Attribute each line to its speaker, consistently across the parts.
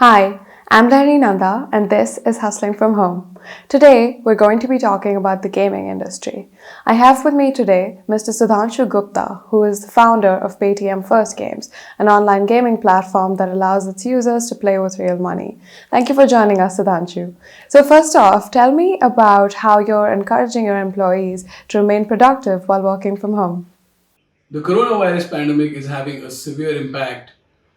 Speaker 1: Hi, I'm Lahari Nanda, and this is Hustling from Home. Today, we're going to be talking about the gaming industry. I have with me today Mr. Sudhanshu Gupta, who is the founder of Paytm First Games, an online gaming platform that allows its users to play with real money. Thank you for joining us, Sudhanshu. So, first off, tell me about how you're encouraging your employees to remain productive while working from home.
Speaker 2: The coronavirus pandemic is having a severe impact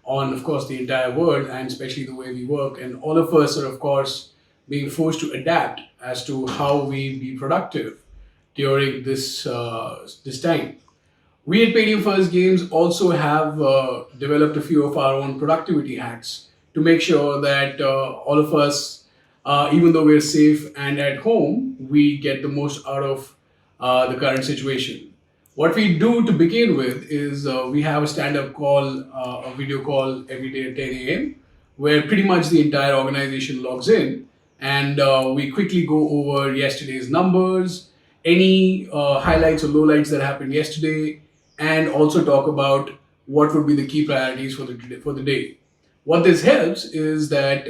Speaker 2: on, of course, the entire world and especially the way we work. And all of us are, of course, being forced to adapt as to how we be productive during this time. We at Paytm First Games also have developed a few of our own productivity hacks to make sure that all of us, even though we're safe and at home, we get the most out of the current situation. What we do to begin with is we have a stand-up call, a video call every day at 10 a.m., where pretty much the entire organization logs in, and we quickly go over yesterday's numbers, any highlights or lowlights that happened yesterday, and also talk about what would be the key priorities for the day. What this helps is that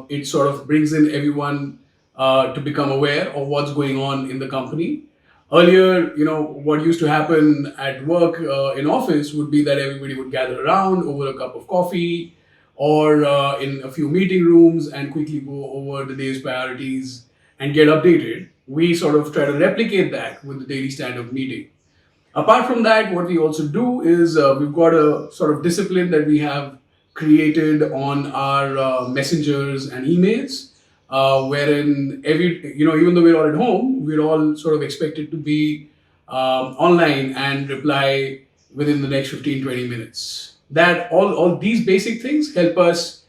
Speaker 2: it sort of brings in everyone to become aware of what's going on in the company. Earlier, what used to happen at work in office would be that everybody would gather around over a cup of coffee or in a few meeting rooms and quickly go over the day's priorities and get updated. We sort of try to replicate that with the daily stand-up meeting. Apart from that, what we also do is we've got a sort of discipline that we have created on our messengers and emails, wherein even though we're all at home, we're all sort of expected to be online and reply within the next 15-20 minutes. That all these basic things help us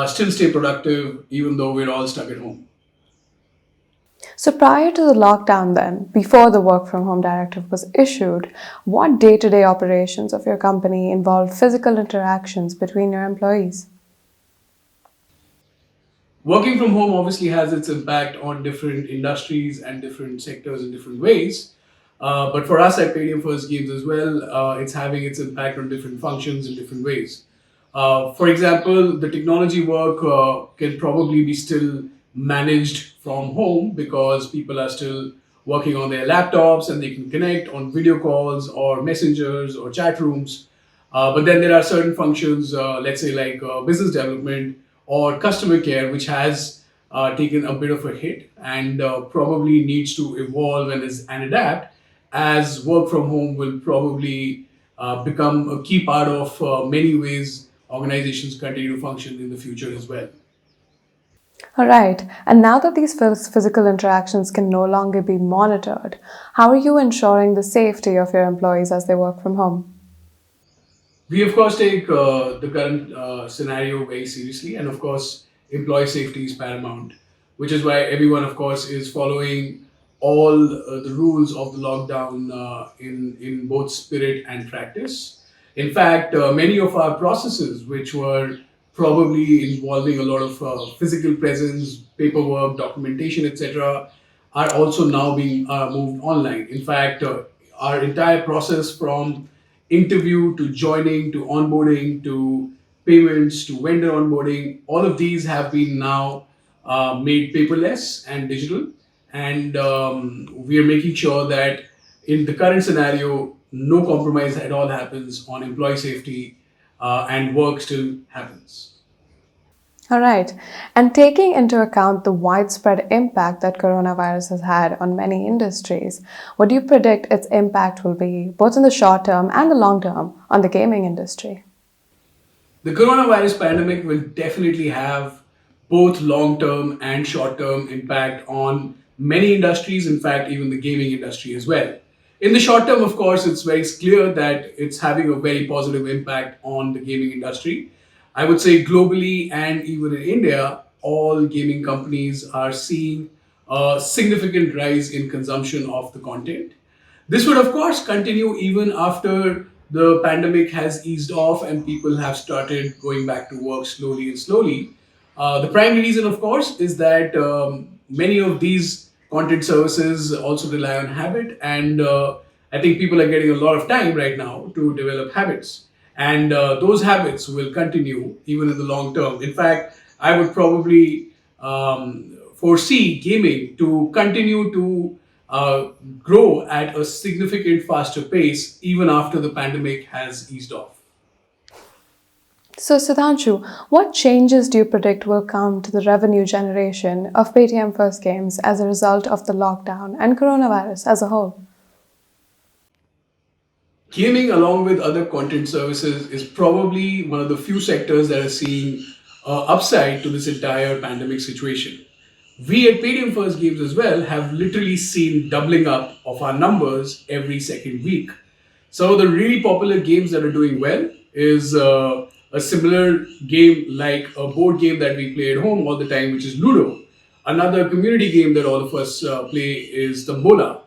Speaker 2: still stay productive, even though we're all stuck at home.
Speaker 1: So, prior to the lockdown, then, before the work from home directive was issued, what day to day operations of your company involved physical interactions between your employees?
Speaker 2: Working from home obviously has its impact on different industries and different sectors in different ways. But for us at Paytm First Games as well, it's having its impact on different functions in different ways. For example, the technology work can probably be still managed from home because people are still working on their laptops and they can connect on video calls or messengers or chat rooms. But then there are certain functions, let's say like business development or customer care, which has taken a bit of a hit and probably needs to evolve and adapt as work from home will probably become a key part of many ways organizations continue to function in the future as well.
Speaker 1: All right, and now that these physical interactions can no longer be monitored, how are you ensuring the safety of your employees as they work from home?
Speaker 2: We, of course, take the current scenario very seriously, and of course, employee safety is paramount, which is why everyone, of course, is following all the rules of the lockdown in both spirit and practice. In fact, many of our processes, which were probably involving a lot of physical presence, paperwork, documentation, etc., are also now being moved online. In fact, our entire process from interview to joining to onboarding to payments to vendor onboarding, all of these have been now made paperless and digital. And we are making sure that in the current scenario, no compromise at all happens on employee safety and work still happens.
Speaker 1: All right, and taking into account the widespread impact that coronavirus has had on many industries, what do you predict its impact will be, both in the short term and the long term, on the gaming industry?
Speaker 2: The coronavirus pandemic will definitely have both long term and short term impact on many industries, in fact, even the gaming industry as well. In the short term, of course, it's very clear that it's having a very positive impact on the gaming industry. I would say globally and even in India, all gaming companies are seeing a significant rise in consumption of the content. This would, of course, continue even after the pandemic has eased off and people have started going back to work slowly and slowly. The primary reason, of course, is that many of these content services also rely on habit, and I think people are getting a lot of time right now to develop habits. And those habits will continue even in the long term. In fact, I would probably foresee gaming to continue to grow at a significant faster pace even after the pandemic has eased off.
Speaker 1: So, Sudhanshu, what changes do you predict will come to the revenue generation of Paytm First Games as a result of the lockdown and coronavirus as a whole?
Speaker 2: Gaming, along with other content services, is probably one of the few sectors that are seeing upside to this entire pandemic situation. We at Paytm First Games as well have literally seen doubling up of our numbers every second week. Some of the really popular games that are doing well is a similar game like a board game that we play at home all the time, which is Ludo. Another community game that all of us play is Tambola.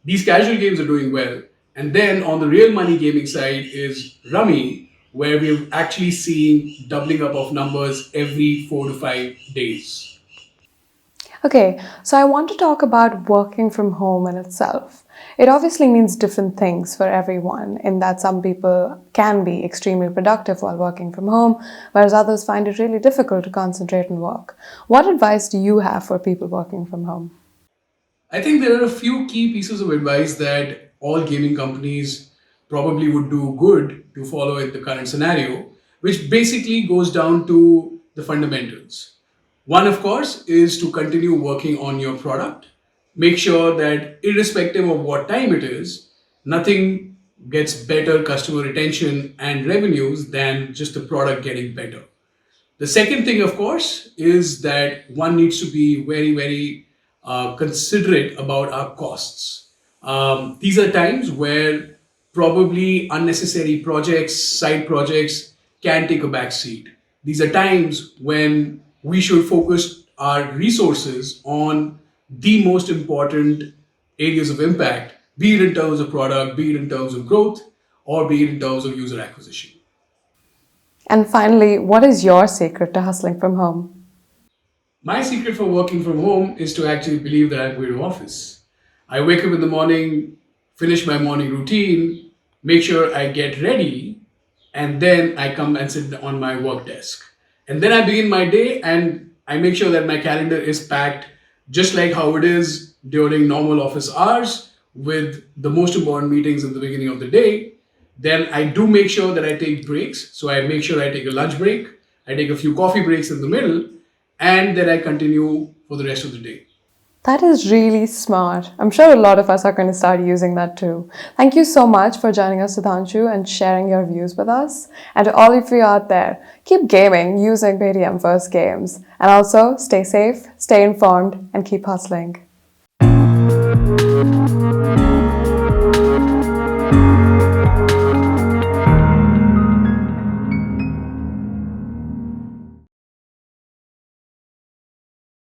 Speaker 2: These casual games are doing well. And then on the real money gaming side is Rummy, where we've actually seen doubling up of numbers every 4 to 5 days.
Speaker 1: Okay, so I want to talk about working from home in itself. It obviously means different things for everyone, in that some people can be extremely productive while working from home, whereas others find it really difficult to concentrate and work. What advice do you have for people working from home?
Speaker 2: I think there are a few key pieces of advice that all gaming companies probably would do good to follow in the current scenario, which basically goes down to the fundamentals. One, of course, is to continue working on your product. Make sure that, irrespective of what time it is, nothing gets better customer retention and revenues than just the product getting better. The second thing, of course, is that one needs to be very, very considerate about our costs. These are times where probably unnecessary projects, side projects can take a back seat. These are times when we should focus our resources on the most important areas of impact, be it in terms of product, be it in terms of growth, or be it in terms of user acquisition.
Speaker 1: And finally, what is your secret to hustling from home?
Speaker 2: My secret for working from home is to actually believe that I'm going to office. I wake up in the morning, finish my morning routine, make sure I get ready, and then I come and sit on my work desk. And then I begin my day and I make sure that my calendar is packed just like how it is during normal office hours with the most important meetings in the beginning of the day. Then I do make sure that I take breaks. So I make sure I take a lunch break, I take a few coffee breaks in the middle, and then I continue for the rest of the day.
Speaker 1: That is really smart. I'm sure a lot of us are going to start using that too. Thank you so much for joining us, Sudhanshu, and sharing your views with us. And to all of you out there, keep gaming using Paytm First Games. And also, stay safe, stay informed, and keep hustling.